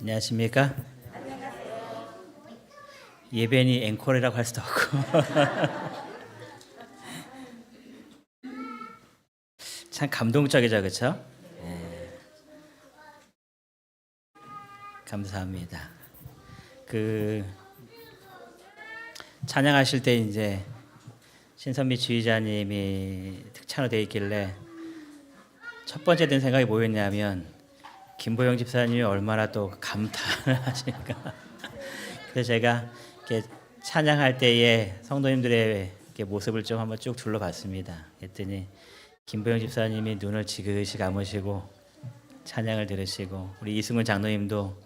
안녕하십니까? 예배니 앵콜이라고 할 수도 없고 참 감동적이죠, 그렇죠? 감사합니다. 찬양하실 때 이제 신선미 지휘자님이 특찬으로 되어 있길래 첫 번째 든 생각이 뭐였냐면 김보영 집사님이 얼마나 또 감탄을 하실까. 그래서 제가 이렇게 찬양할 때에 성도님들의 이렇게 모습을 좀 한번 쭉 둘러봤습니다. 그랬더니 김보영 집사님이 눈을 지그시 감으시고 찬양을 들으시고, 우리 이승훈 장로님도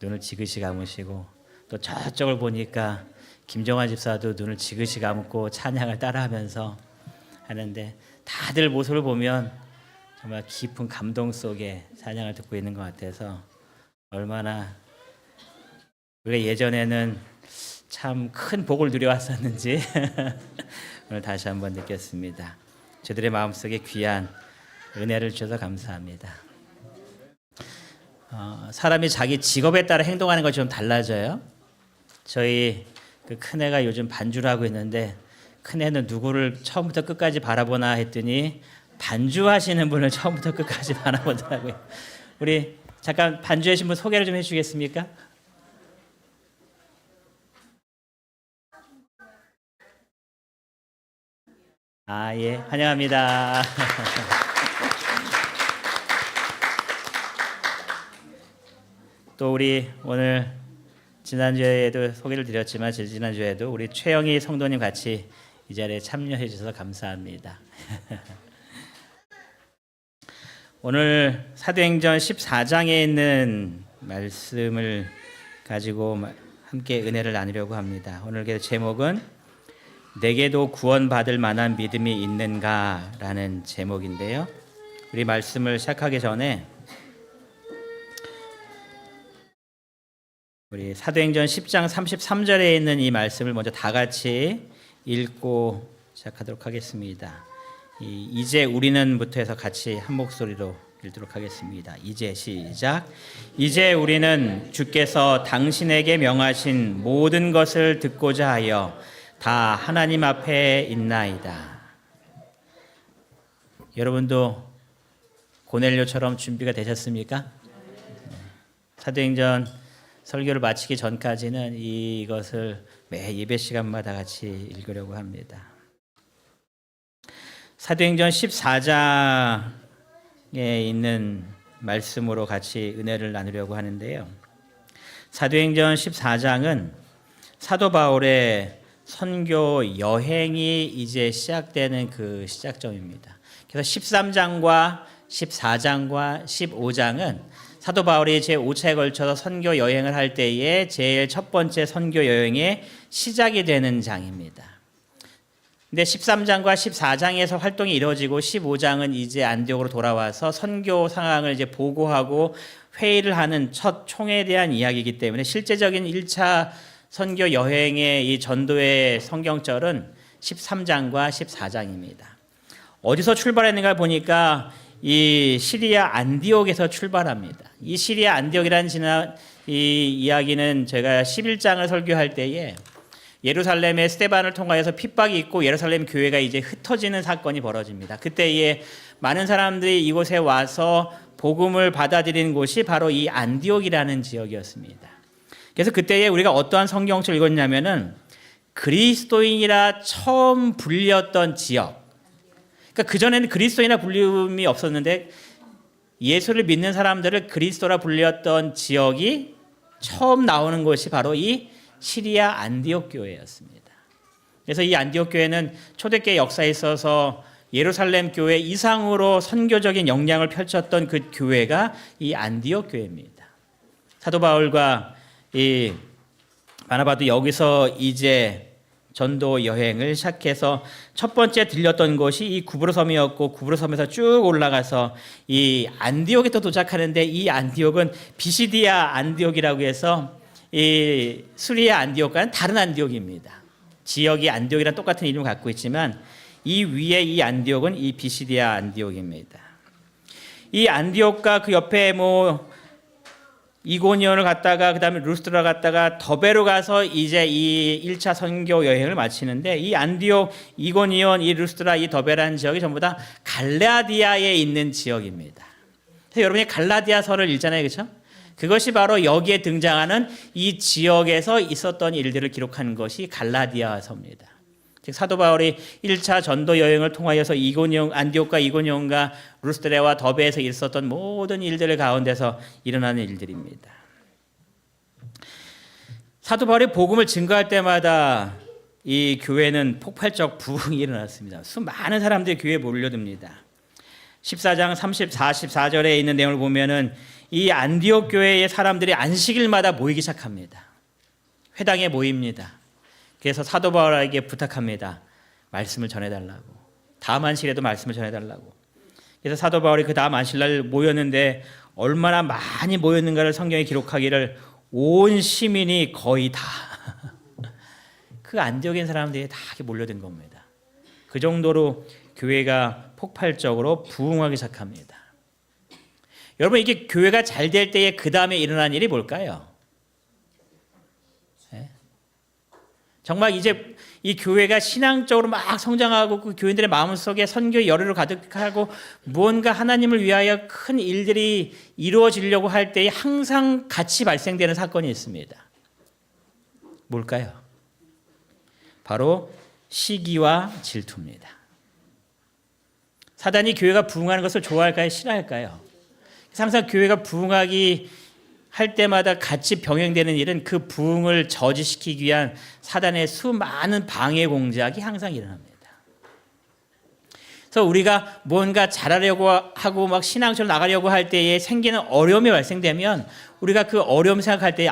눈을 지그시 감으시고, 또 저쪽을 보니까 김정환 집사도 눈을 지그시 감고 찬양을 따라하면서 하는데, 다들 모습을 보면 정말 깊은 감동 속에 찬양을 듣고 있는 것 같아서 얼마나 우리가 예전에는 참 큰 복을 누려왔었는지 오늘 다시 한번 느꼈습니다. 저들의 마음속에 귀한 은혜를 주셔서 감사합니다. 사람이 자기 직업에 따라 행동하는 것이 좀 달라져요. 저희 큰애가 요즘 반주를 하고 있는데, 큰애는 누구를 처음부터 끝까지 바라보나 했더니 반주하시는 분을 처음부터 끝까지 바라보더라고요. 우리 잠깐 반주하신 분 소개를 좀 해주시겠습니까? 예, 환영합니다. 또 우리 오늘 지난주에도 소개를 드렸지만 지난주에도 우리 최영희 성도님 같이 이 자리에 참여해 주셔서 감사합니다. 오늘 사도행전 14장에 있는 말씀을 가지고 함께 은혜를 나누려고 합니다. 오늘 제목은 내게도 구원받을 만한 믿음이 있는가 라는 제목인데요. 우리 말씀을 시작하기 전에 우리 사도행전 10장 33절에 있는 이 말씀을 먼저 다 같이 읽고 시작하도록 하겠습니다. 이제 우리는부터 해서 같이 한 목소리로 읽도록 하겠습니다. 이제 시작. 이제 우리는 주께서 당신에게 명하신 모든 것을 듣고자 하여 다 하나님 앞에 있나이다. 여러분도 고넬료처럼 준비가 되셨습니까? 사도행전 설교를 마치기 전까지는 이것을 매 예배 시간마다 같이 읽으려고 합니다. 사도행전 14장에 있는 말씀으로 같이 은혜를 나누려고 하는데요. 사도행전 14장은 사도 바울의 선교 여행이 이제 시작되는 그 시작점입니다. 그래서 13장과 14장과 15장은 사도 바울이 제5차에 걸쳐서 선교 여행을 할 때에 제일 첫 번째 선교 여행의 시작이 되는 장입니다. 근데 13장과 14장에서 활동이 이루어지고 15장은 이제 안디옥으로 돌아와서 선교 상황을 이제 보고하고 회의를 하는 첫 총회에 대한 이야기이기 때문에 실제적인 1차 선교 여행의 이 전도의 성경절은 13장과 14장입니다. 어디서 출발했는가 보니까 이 시리아 안디옥에서 출발합니다. 이 시리아 안디옥이라는 이 이야기는 제가 11장을 설교할 때에 예루살렘에 스데반을 통하여서 핍박이 있고 예루살렘 교회가 이제 흩어지는 사건이 벌어집니다. 그때에 많은 사람들이 이곳에 와서 복음을 받아들이는 곳이 바로 이 안디옥이라는 지역이었습니다. 그래서 그때에 우리가 어떠한 성경책을 읽었냐면은 그리스도인이라 처음 불렸던 지역. 그러니까 그전에는 그리스도인이라 불림이 없었는데 예수를 믿는 사람들을 그리스도라 불렸던 지역이 처음 나오는 곳이 바로 이 시리아 안디옥 교회였습니다. 그래서 이 안디옥 교회는 초대교회 역사에 있어서 예루살렘 교회 이상으로 선교적인 역량을 펼쳤던 그 교회가 이 안디옥 교회입니다. 사도 바울과 이 바나바도 여기서 이제 전도 여행을 시작해서 첫 번째 들렸던 곳이 이 구브로섬이었고, 구브로섬에서 쭉 올라가서 이 안디옥에 또 도착하는데, 이 안디옥은 비시디아 안디옥이라고 해서 이 수리아 안디옥과는 다른 안디옥입니다. 지역이 안디옥이랑 똑같은 이름을 갖고 있지만 이 위에 이 안디옥은 이 비시디아 안디옥입니다. 이 안디옥과 그 옆에 이고니온을 갔다가 그다음에 루스드라 갔다가 더베로 가서 이제 이 1차 선교 여행을 마치는데, 이 안디옥, 이고니온, 이 루스드라, 이 더베라는 지역이 전부 다 갈라디아에 있는 지역입니다. 그래서 여러분이 갈라디아서를 읽잖아요, 그렇죠? 그것이 바로 여기에 등장하는 이 지역에서 있었던 일들을 기록한 것이 갈라디아서입니다. 즉 사도 바울이 1차 전도 여행을 통하여서 안디옥과 이고니온과 루스드레와 더베에서 있었던 모든 일들 가운데서 일어나는 일들입니다. 사도 바울이 복음을 증거할 때마다 이 교회는 폭발적 부흥이 일어났습니다. 수많은 사람들이 교회에 몰려듭니다. 14장 44절에 있는 내용을 보면은 이 안디옥 교회의 사람들이 안식일마다 모이기 시작합니다. 회당에 모입니다. 그래서 사도 바울에게 부탁합니다. 말씀을 전해달라고. 다음 안식일에도 말씀을 전해달라고. 그래서 사도 바울이 그 다음 안식일날 모였는데 얼마나 많이 모였는가를 성경에 기록하기를 온 시민이 거의 다 그 안디옥인 사람들이 다 몰려든 겁니다. 그 정도로 교회가 폭발적으로 부흥하기 시작합니다. 여러분, 이게 교회가 잘 될 때에 그 다음에 일어난 일이 뭘까요? 정말 이제 이 교회가 신앙적으로 막 성장하고 그 교인들의 마음속에 선교의 열의로 가득하고 무언가 하나님을 위하여 큰 일들이 이루어지려고 할 때에 항상 같이 발생되는 사건이 있습니다. 뭘까요? 바로 시기와 질투입니다. 사단이 교회가 부흥하는 것을 좋아할까요? 싫어할까요? 항상 교회가 부흥하기 할 때마다 같이 병행되는 일은 그 부흥을 저지시키기 위한 사단의 수많은 방해 공작이 항상 일어납니다. 그래서 우리가 뭔가 잘하려고 하고 막 신앙적으로 나가려고 할 때에 생기는 어려움이 발생되면 우리가 그 어려움 생각할 때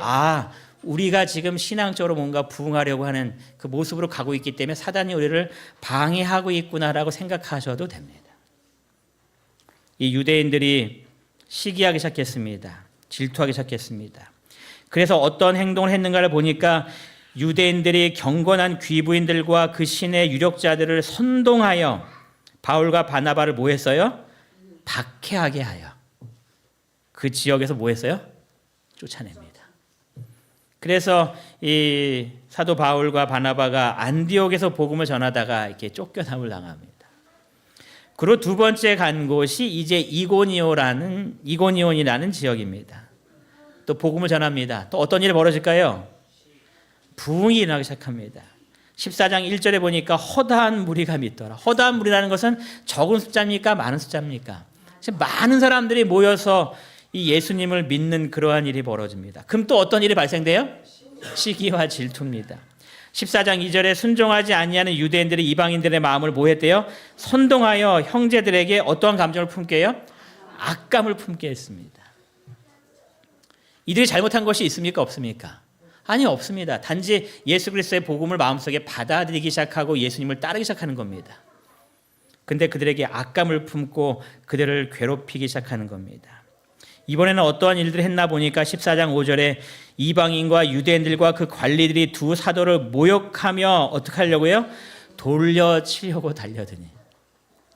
우리가 지금 신앙적으로 뭔가 부흥하려고 하는 그 모습으로 가고 있기 때문에 사단이 우리를 방해하고 있구나라고 생각하셔도 됩니다. 이 유대인들이 시기하기 시작했습니다. 질투하기 시작했습니다. 그래서 어떤 행동을 했는가를 보니까 유대인들이 경건한 귀부인들과 그 신의 유력자들을 선동하여 바울과 바나바를 뭐 했어요? 박해하게 하여 그 지역에서 뭐 했어요? 쫓아냅니다. 그래서 이 사도 바울과 바나바가 안디옥에서 복음을 전하다가 이렇게 쫓겨남을 당합니다. 그리고 두 번째 간 곳이 이제 이고니온이라는 지역입니다. 또 복음을 전합니다. 또 어떤 일이 벌어질까요? 부흥이 일어나기 시작합니다. 14장 1절에 보니까 허다한 무리가 믿더라. 허다한 무리라는 것은 적은 숫자입니까? 많은 숫자입니까? 많은 사람들이 모여서 이 예수님을 믿는 그러한 일이 벌어집니다. 그럼 또 어떤 일이 발생돼요? 시기와 질투입니다. 14장 2절에 순종하지 아니하는 유대인들이 이방인들의 마음을 뭐 했대요? 선동하여 형제들에게 어떠한 감정을 품게 해요? 악감을 품게 했습니다. 이들이 잘못한 것이 있습니까? 없습니까? 아니, 없습니다. 단지 예수 그리스도의 복음을 마음속에 받아들이기 시작하고 예수님을 따르기 시작하는 겁니다. 근데 그들에게 악감을 품고 그들을 괴롭히기 시작하는 겁니다. 이번에는 어떠한 일들을 했나 보니까 14장 5절에 이방인과 유대인들과 그 관리들이 두 사도를 모욕하며 어떻게 하려고요? 돌려치려고 달려드니.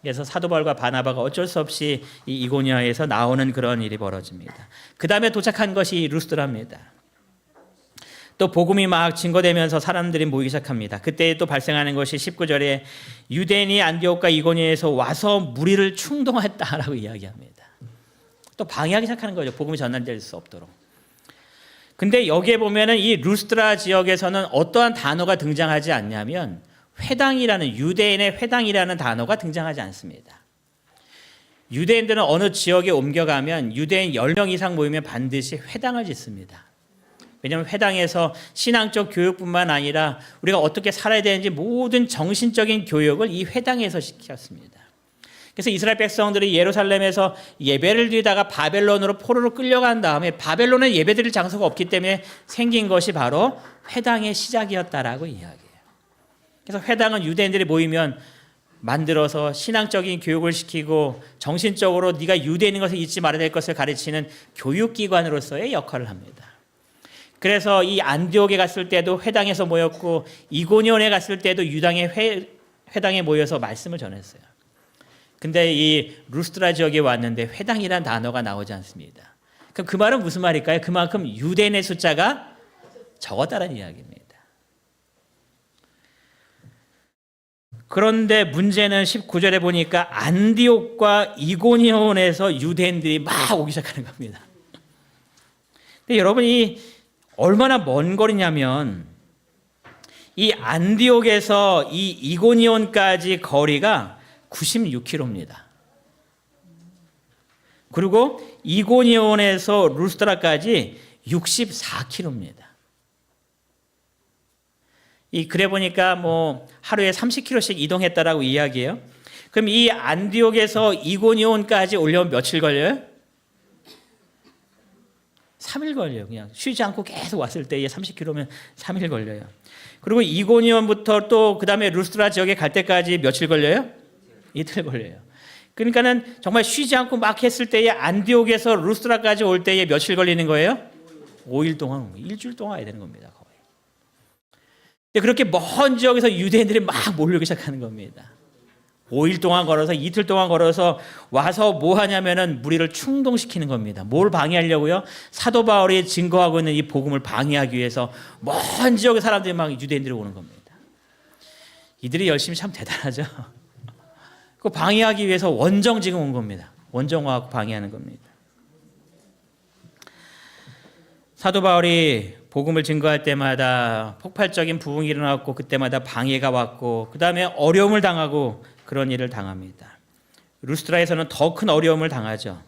그래서 사도 바울과 바나바가 어쩔 수 없이 이 이고니아에서 나오는 그런 일이 벌어집니다. 그 다음에 도착한 것이 루스드라입니다. 또 복음이 막 증거되면서 사람들이 모이기 시작합니다. 그때 또 발생하는 것이 19절에 유대인이 안디옥과 이고니아에서 와서 무리를 충동했다라고 이야기합니다. 또 방해하기 시작하는 거죠. 복음이 전달될 수 없도록. 근데 여기에 보면은 이 루스드라 지역에서는 어떠한 단어가 등장하지 않냐면 회당이라는, 유대인의 회당이라는 단어가 등장하지 않습니다. 유대인들은 어느 지역에 옮겨가면 유대인 10명 이상 모이면 반드시 회당을 짓습니다. 왜냐하면 회당에서 신앙적 교육뿐만 아니라 우리가 어떻게 살아야 되는지 모든 정신적인 교육을 이 회당에서 시켰습니다. 그래서 이스라엘 백성들이 예루살렘에서 예배를 드리다가 바벨론으로 포로로 끌려간 다음에 바벨론에 예배드릴 장소가 없기 때문에 생긴 것이 바로 회당의 시작이었다라고 이야기해요. 그래서 회당은 유대인들이 모이면 만들어서 신앙적인 교육을 시키고 정신적으로 네가 유대인인 것을 잊지 말아야 될 것을 가르치는 교육기관으로서의 역할을 합니다. 그래서 이 안디옥에 갔을 때도 회당에서 모였고 이고니온에 갔을 때도 유당의 회당에 모여서 말씀을 전했어요. 근데 이 루스드라 지역에 왔는데 회당이란 단어가 나오지 않습니다. 그럼 그 말은 무슨 말일까요? 그만큼 유대인의 숫자가 적었다는 이야기입니다. 그런데 문제는 19절에 보니까 안디옥과 이고니온에서 유대인들이 막 오기 시작하는 겁니다. 근데 여러분이 얼마나 먼 거리냐면 이 안디옥에서 이 이고니온까지 거리가 96km입니다. 그리고 이고니온에서 루스드라까지 64km입니다. 그래 보니까 뭐 하루에 30km씩 이동했다라고 이야기해요. 그럼 이 안디옥에서 이고니온까지 오려면 며칠 걸려요? 3일 걸려요. 그냥 쉬지 않고 계속 왔을 때에 30km면 3일 걸려요. 그리고 이고니온부터 또 그다음에 루스드라 지역에 갈 때까지 며칠 걸려요? 이틀 걸려요. 그러니까는 정말 쉬지 않고 막 했을 때에 안디옥에서 루스드라까지 올 때에 며칠 걸리는 거예요? 5일 동안, 일주일 동안 와야 되는 겁니다. 거의. 근데 그렇게 먼 지역에서 유대인들이 막 몰려오기 시작하는 겁니다. 5일 동안 걸어서 이틀 동안 걸어서 와서 뭐 하냐면은 무리를 충동시키는 겁니다. 뭘 방해하려고요? 사도 바울이 증거하고 있는 이 복음을 방해하기 위해서 먼 지역의 사람들이 막 유대인들이 오는 겁니다. 이들이 열심히 참 대단하죠. 그 방해하기 위해서 원정 지금 온 겁니다. 원정화하고 방해하는 겁니다. 사도 바울이 복음을 증거할 때마다 폭발적인 부흥이 일어났고 그때마다 방해가 왔고 그 다음에 어려움을 당하고 그런 일을 당합니다. 루스드라에서는 더 큰 어려움을 당하죠.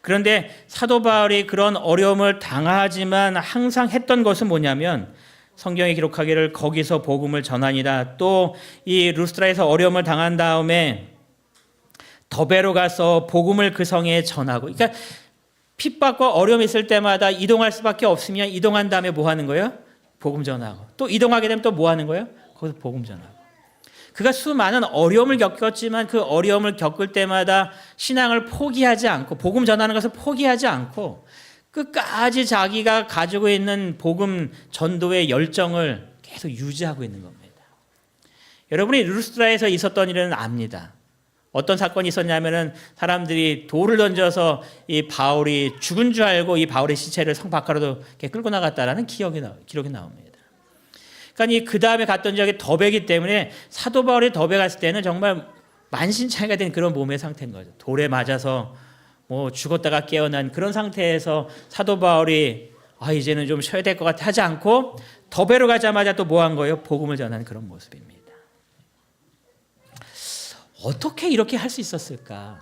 그런데 사도 바울이 그런 어려움을 당하지만 항상 했던 것은 뭐냐면 성경에 기록하기를 거기서 복음을 전하니라. 또 이 루스드라에서 어려움을 당한 다음에 더베로 가서 복음을 그 성에 전하고, 그러니까 핍박과 어려움이 있을 때마다 이동할 수밖에 없으면 이동한 다음에 뭐 하는 거예요? 복음 전하고. 또 이동하게 되면 또 뭐 하는 거예요? 거기서 복음 전하고. 그가 수많은 어려움을 겪었지만 그 어려움을 겪을 때마다 신앙을 포기하지 않고 복음 전하는 것을 포기하지 않고 끝까지 자기가 가지고 있는 복음 전도의 열정을 계속 유지하고 있는 겁니다. 여러분이 루스드라에서 있었던 일은 압니다. 어떤 사건이 있었냐면은 사람들이 돌을 던져서 이 바울이 죽은 줄 알고 이 바울의 시체를 성 밖으로도 끌고 나갔다라는 기록이 나옵니다. 그러니까 그 다음에 갔던 지역이 더베이기 때문에 사도 바울이 더베 갔을 때는 정말 만신창이가 된 그런 몸의 상태인 거죠. 돌에 맞아서 뭐 죽었다가 깨어난 그런 상태에서 사도 바울이 이제는 좀 쉬어야 될 것 같아 하지 않고 더베로 가자마자 또 뭐 한 거예요? 복음을 전하는 그런 모습입니다. 어떻게 이렇게 할 수 있었을까?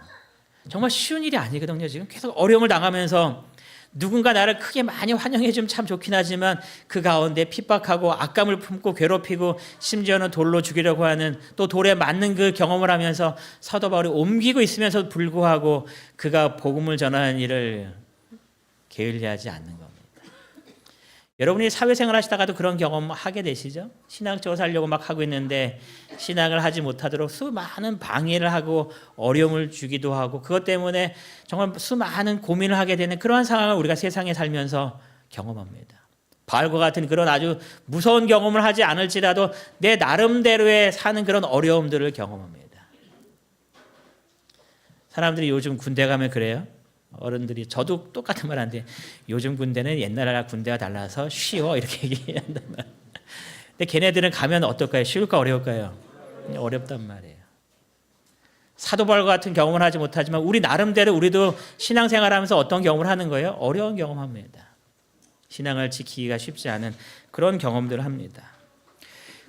정말 쉬운 일이 아니거든요. 지금 계속 어려움을 당하면서 누군가 나를 크게 많이 환영해 주면 참 좋긴 하지만 그 가운데 핍박하고 악감을 품고 괴롭히고 심지어는 돌로 죽이려고 하는 또 돌에 맞는 그 경험을 하면서 사도 바울이 옮기고 있으면서 불구하고 그가 복음을 전하는 일을 게을리하지 않는 겁니다. 여러분이 사회생활 하시다가도 그런 경험 하게 되시죠? 신앙적으로 살려고 막 하고 있는데 신앙을 하지 못하도록 수많은 방해를 하고 어려움을 주기도 하고 그것 때문에 정말 수많은 고민을 하게 되는 그러한 상황을 우리가 세상에 살면서 경험합니다. 바울과 같은 그런 아주 무서운 경험을 하지 않을지라도 내 나름대로의 사는 그런 어려움들을 경험합니다. 사람들이 요즘 군대 가면 그래요. 어른들이 저도 똑같은 말 하는데 요즘 군대는 옛날이랑 군대가 달라서 쉬워 이렇게 얘기한단 말이에요. 근데 걔네들은 가면 어떨까요? 쉬울까 어려울까요? 어렵단 말이에요. 사도 바울과 같은 경험을 하지 못하지만 우리 나름대로 우리도 신앙생활하면서 어떤 경험을 하는 거예요? 어려운 경험합니다. 신앙을 지키기가 쉽지 않은 그런 경험들을 합니다.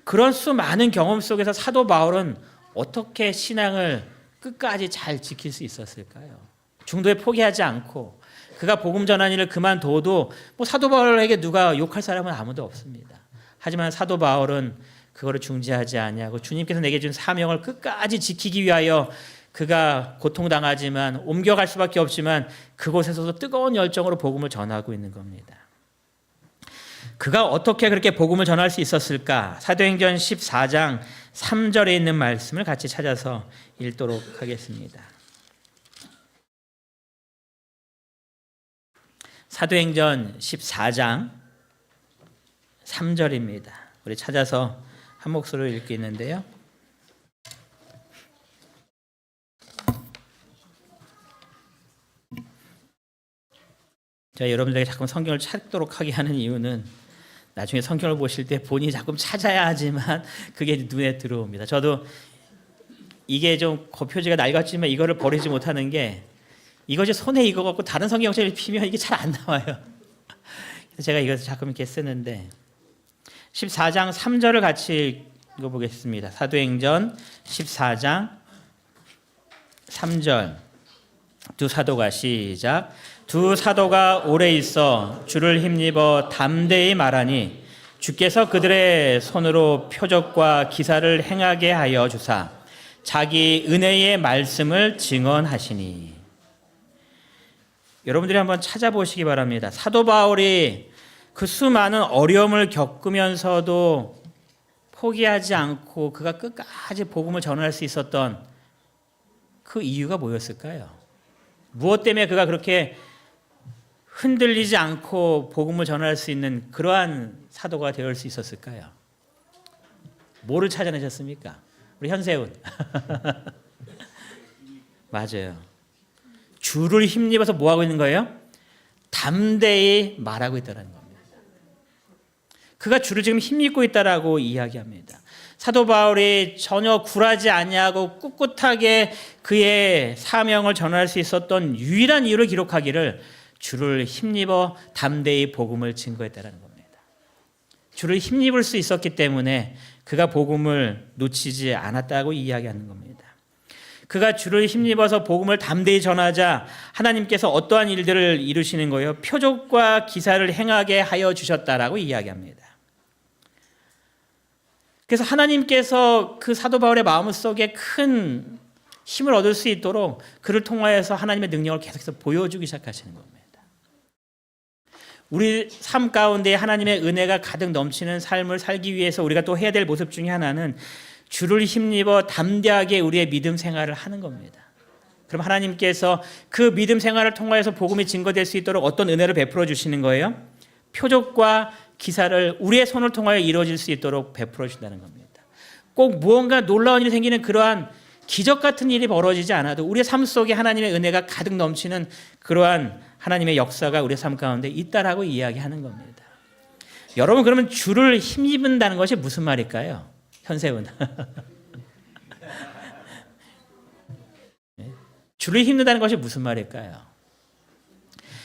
그런 수많은 경험 속에서 사도 바울은 어떻게 신앙을 끝까지 잘 지킬 수 있었을까요? 중도에 포기하지 않고 그가 복음 전하는 일을 그만둬도 뭐 사도 바울에게 누가 욕할 사람은 아무도 없습니다. 하지만 사도 바울은 그거를 중지하지 아니하고 주님께서 내게 준 사명을 끝까지 지키기 위하여 그가 고통당하지만 옮겨갈 수밖에 없지만 그곳에서도 뜨거운 열정으로 복음을 전하고 있는 겁니다. 그가 어떻게 그렇게 복음을 전할 수 있었을까? 사도행전 14장 3절에 있는 말씀을 같이 찾아서 읽도록 하겠습니다. 사도행전 14장 3절입니다. 우리 찾아서 한 목소리로 읽겠는데요. 제가 여러분들에게 자꾸 성경을 찾도록 하게 하는 이유는 나중에 성경을 보실 때 본인이 자꾸 찾아야 하지만 그게 눈에 들어옵니다. 저도 이게 좀 표지가 낡았지만 이거를 버리지 못하는 게 이것이 손에 익어갖고 다른 성경책을 피면 이게 잘 안 나와요. 그래서 제가 이것을 자꾸 이렇게 쓰는데 14장 3절을 같이 읽어보겠습니다. 사도행전 14장 3절 두 사도가 시작. 두 사도가 오래 있어 주를 힘입어 담대히 말하니 주께서 그들의 손으로 표적과 기사를 행하게 하여 주사 자기 은혜의 말씀을 증언하시니. 여러분들이 한번 찾아보시기 바랍니다. 사도 바울이 그 수많은 어려움을 겪으면서도 포기하지 않고 그가 끝까지 복음을 전할 수 있었던 그 이유가 뭐였을까요? 무엇 때문에 그가 그렇게 흔들리지 않고 복음을 전할 수 있는 그러한 사도가 되어 수 있었을까요? 뭐를 찾아내셨습니까? 우리 현세훈. 맞아요. 주를 힘입어서 뭐 하고 있는 거예요? 담대히 말하고 있다는 겁니다. 그가 주를 지금 힘입고 있다라고 이야기합니다. 사도 바울이 전혀 굴하지 아니하고 꿋꿋하게 그의 사명을 전할 수 있었던 유일한 이유를 기록하기를 주를 힘입어 담대히 복음을 증거했다는 겁니다. 주를 힘입을 수 있었기 때문에 그가 복음을 놓치지 않았다고 이야기하는 겁니다. 그가 주를 힘입어서 복음을 담대히 전하자 하나님께서 어떠한 일들을 이루시는 거예요? 표적과 기사를 행하게 하여 주셨다라고 이야기합니다. 그래서 하나님께서 그 사도 바울의 마음속에 큰 힘을 얻을 수 있도록 그를 통하여서 하나님의 능력을 계속해서 보여주기 시작하시는 겁니다. 우리 삶 가운데 하나님의 은혜가 가득 넘치는 삶을 살기 위해서 우리가 또 해야 될 모습 중에 하나는 주를 힘입어 담대하게 우리의 믿음 생활을 하는 겁니다. 그럼 하나님께서 그 믿음 생활을 통하여서 복음이 증거될 수 있도록 어떤 은혜를 베풀어 주시는 거예요? 표적과 기사를 우리의 손을 통하여 이루어질 수 있도록 베풀어 준다는 겁니다. 꼭 무언가 놀라운 일이 생기는 그러한 기적 같은 일이 벌어지지 않아도 우리의 삶 속에 하나님의 은혜가 가득 넘치는 그러한 하나님의 역사가 우리의 삶 가운데 있다라고 이야기하는 겁니다. 여러분, 그러면 주를 힘입는다는 것이 무슨 말일까요? 현세훈. 주를 힘는다는 것이 무슨 말일까요?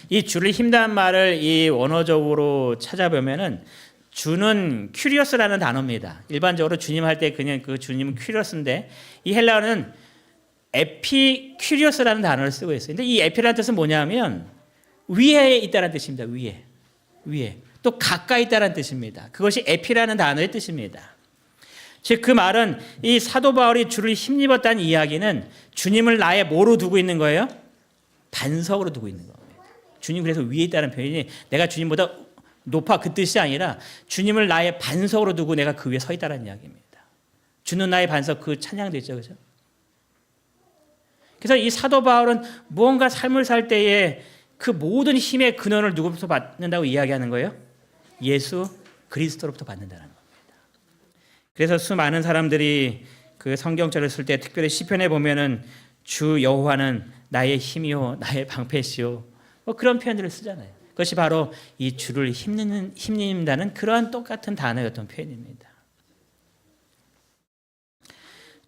이 주를 힘다는 말을 이 원어적으로 찾아보면은 주는 큐리어스라는 단어입니다. 일반적으로 주님 할 때 그냥 그 주님은 큐리어스인데 이 헬라어는 에피큐리어스라는 단어를 쓰고 있어요. 근데 이 에피라는 뜻은 뭐냐면 위에 있다는 뜻입니다. 위에. 또 가까이 있다는 뜻입니다. 그것이 에피라는 단어의 뜻입니다. 즉 그 말은 이 사도 바울이 주를 힘입었다는 이야기는 주님을 나의 뭐로 두고 있는 거예요? 반석으로 두고 있는 겁니다. 주님 그래서 위에 있다는 표현이 내가 주님보다 높아 그 뜻이 아니라 주님을 나의 반석으로 두고 내가 그 위에 서 있다는 이야기입니다. 주는 나의 반석, 그 찬양도 있죠. 그죠? 그래서 이 사도 바울은 무언가 삶을 살 때에 그 모든 힘의 근원을 누구로부터 받는다고 이야기하는 거예요? 예수 그리스도로부터 받는다는 겁니다. 그래서 수많은 사람들이 그 성경절을 쓸 때 특별히 시편에 보면은 주 여호와는 나의 힘이요 나의 방패시요 뭐 그런 표현들을 쓰잖아요. 그것이 바로 이 주를 힘입는다는 그러한 똑같은 단어였던 표현입니다.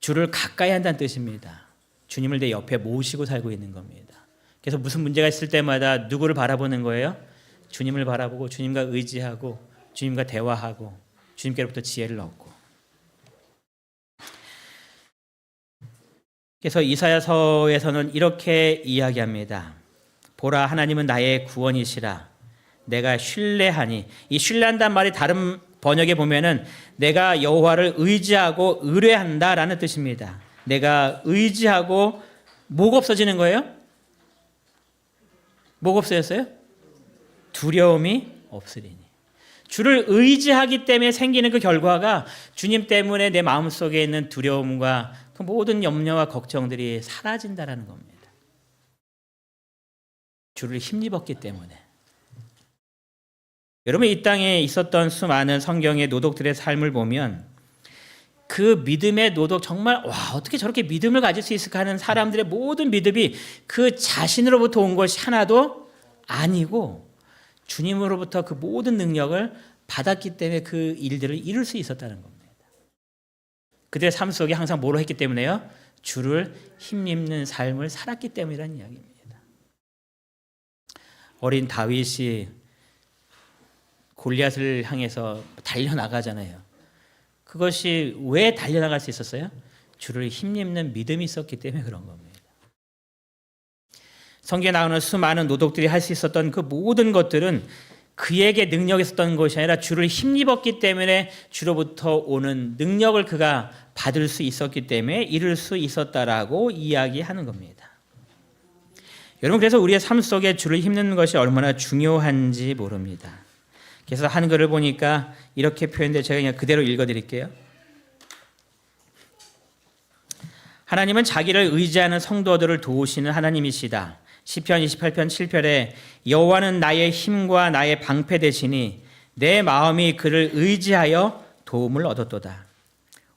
주를 가까이 한다는 뜻입니다. 주님을 내 옆에 모시고 살고 있는 겁니다. 그래서 무슨 문제가 있을 때마다 누구를 바라보는 거예요? 주님을 바라보고 주님과 의지하고 주님과 대화하고 주님께로부터 지혜를 얻고. 그래서 이사야서에서는 이렇게 이야기합니다. 보라, 하나님은 나의 구원이시라. 내가 신뢰하니. 이 신뢰한다는 말이 다른 번역에 보면은 내가 여호와를 의지하고 의뢰한다라는 뜻입니다. 내가 의지하고 뭐가 없어지는 거예요? 뭐가 없어졌어요? 두려움이 없으리니. 주를 의지하기 때문에 생기는 그 결과가 주님 때문에 내 마음속에 있는 두려움과 그 모든 염려와 걱정들이 사라진다라는 겁니다. 주를 힘입었기 때문에. 여러분, 이 땅에 있었던 수많은 성경의 노독들의 삶을 보면 그 믿음의 노독, 정말 와 어떻게 저렇게 믿음을 가질 수 있을까 하는 사람들의 모든 믿음이 그 자신으로부터 온 것이 하나도 아니고 주님으로부터 그 모든 능력을 받았기 때문에 그 일들을 이룰 수 있었다는 겁니다. 그들의 삶 속에 항상 뭐로 했기 때문에요? 주를 힘입는 삶을 살았기 때문이라는 이야기입니다. 어린 다윗이 골리앗을 향해서 달려나가잖아요. 그것이 왜 달려나갈 수 있었어요? 주를 힘입는 믿음이 있었기 때문에 그런 겁니다. 성경에 나오는 수많은 노독들이 할 수 있었던 그 모든 것들은 그에게 능력이 있었던 것이 아니라 주를 힘입었기 때문에 주로부터 오는 능력을 그가 받을 수 있었기 때문에 이룰 수 있었다라고 이야기하는 겁니다. 여러분, 그래서 우리의 삶 속에 주를 힘입는 것이 얼마나 중요한지 모릅니다. 그래서 한글을 보니까 이렇게 표현돼, 제가 그냥 그대로 읽어드릴게요. 하나님은 자기를 의지하는 성도들을 도우시는 하나님이시다. 시편 28편 7절에 여호와는 나의 힘과 나의 방패 되시니 내 마음이 그를 의지하여 도움을 얻었도다.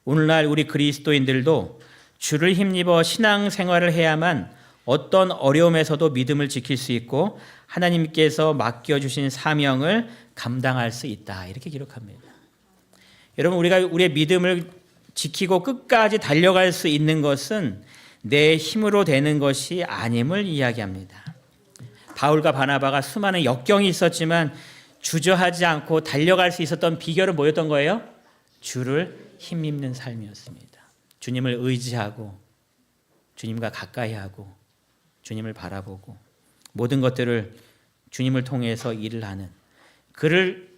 오늘날 우리 그리스도인들도 주를 힘입어 신앙생활을 해야만 어떤 어려움에서도 믿음을 지킬 수 있고 하나님께서 맡겨주신 사명을 감당할 수 있다. 이렇게 기록합니다. 여러분, 우리가 우리의 믿음을 지키고 끝까지 달려갈 수 있는 것은 내 힘으로 되는 것이 아님을 이야기합니다. 바울과 바나바가 수많은 역경이 있었지만 주저하지 않고 달려갈 수 있었던 비결은 뭐였던 거예요? 주를 힘입는 삶이었습니다. 주님을 의지하고 주님과 가까이 하고 주님을 바라보고 모든 것들을 주님을 통해서 일을 하는, 그를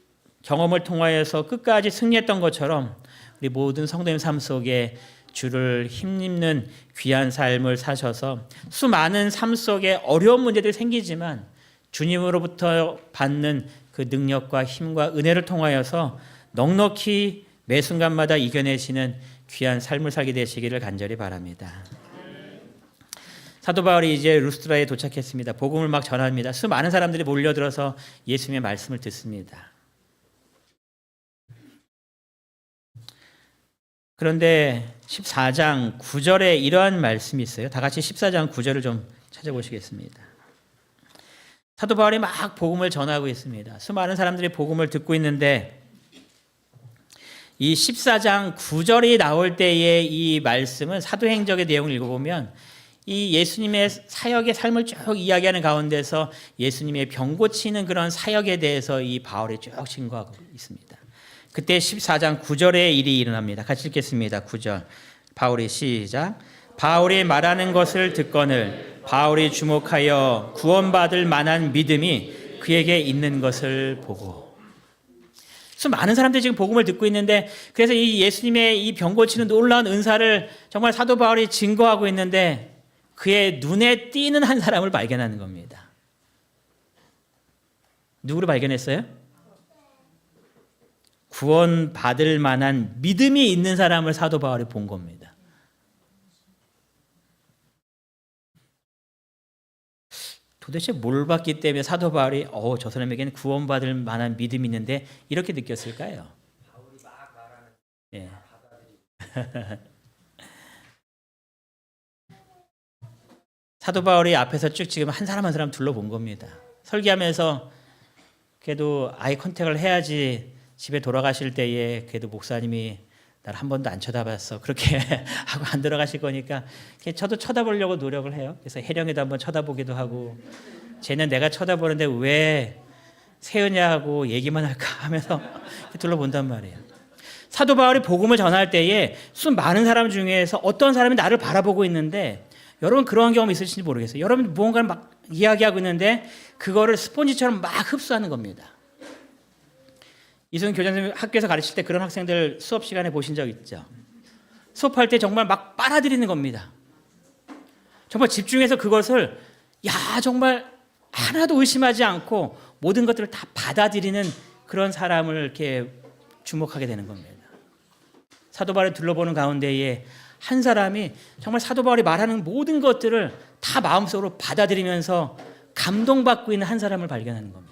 경험을 통하여서 끝까지 승리했던 것처럼 우리 모든 성도님 삶 속에 주를 힘입는 귀한 삶을 사셔서 수많은 삶 속에 어려운 문제들이 생기지만 주님으로부터 받는 그 능력과 힘과 은혜를 통하여서 넉넉히 매 순간마다 이겨내시는 귀한 삶을 살게 되시기를 간절히 바랍니다. 사도 바울이 이제 루스드라에 도착했습니다. 복음을 막 전합니다. 수많은 사람들이 몰려들어서 예수님의 말씀을 듣습니다. 그런데 14장 9절에 이러한 말씀이 있어요. 다 같이 14장 9절을 좀 찾아보시겠습니다. 사도 바울이 막 복음을 전하고 있습니다. 수많은 사람들이 복음을 듣고 있는데 이 14장 9절이 나올 때의 이 말씀은 사도행적의 내용을 읽어보면 이 예수님의 사역의 삶을 쭉 이야기하는 가운데서 예수님의 병 고치는 그런 사역에 대해서 이 바울이 쭉 증거하고 있습니다. 그때 14장 9절에 일이 일어납니다. 같이 읽겠습니다. 9절. 바울이 시작. 바울이 말하는 것을 듣거늘 바울이 주목하여 구원받을 만한 믿음이 그에게 있는 것을 보고. 많은 사람들이 지금 복음을 듣고 있는데, 그래서 이 예수님의 이 병 고치는 놀라운 은사를 정말 사도 바울이 증거하고 있는데 그의 눈에 띄는 한 사람을 발견하는 겁니다. 누구를 발견했어요? 구원받을 만한 믿음이 있는 사람을 사도 바울이 본 겁니다. 도대체 뭘 봤기 때문에 사도 바울이 저 사람에게는 구원받을 만한 믿음이 있는데 이렇게 느꼈을까요? 바울이 막 말하는 예. 사도 바울이 앞에서 쭉 지금 한 사람 한 사람 둘러본 겁니다. 설교하면서 그래도 아이 컨택을 해야지 집에 돌아가실 때에 그래도 목사님이 날 한 번도 안 쳐다봤어 그렇게 하고 안 들어가실 거니까 저도 쳐다보려고 노력을 해요. 그래서 혜령이도 한번 쳐다보기도 하고, 쟤는 내가 쳐다보는데 왜 세으냐고 얘기만 할까 하면서 둘러본단 말이에요. 사도 바울이 복음을 전할 때에 수많은 사람 중에서 어떤 사람이 나를 바라보고 있는데, 여러분 그런 경험 있으신지 모르겠어요. 여러분 무언가를 막 이야기하고 있는데 그거를 스폰지처럼 막 흡수하는 겁니다. 이승훈 교장선생님 학교에서 가르칠 때 그런 학생들 수업 시간에 보신 적 있죠? 수업할 때 정말 막 빨아들이는 겁니다. 정말 집중해서 그것을 정말 하나도 의심하지 않고 모든 것들을 다 받아들이는 그런 사람을 이렇게 주목하게 되는 겁니다. 사도 바울을 둘러보는 가운데에 한 사람이 정말 사도 바울이 말하는 모든 것들을 다 마음속으로 받아들이면서 감동받고 있는 한 사람을 발견하는 겁니다.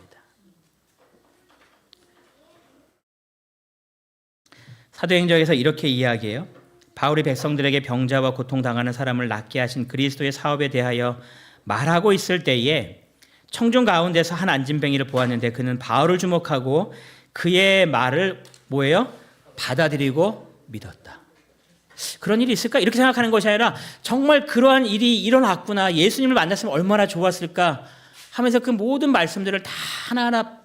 사도행전에서 이렇게 이야기해요. 바울이 백성들에게 병자와 고통당하는 사람을 낫게 하신 그리스도의 사업에 대하여 말하고 있을 때에 청중 가운데서 한 안진뱅이를 보았는데 그는 바울을 주목하고 그의 말을 뭐예요? 받아들이고 믿었다. 그런 일이 있을까? 이렇게 생각하는 것이 아니라 정말 그러한 일이 일어났구나. 예수님을 만났으면 얼마나 좋았을까 하면서 그 모든 말씀들을 다 하나하나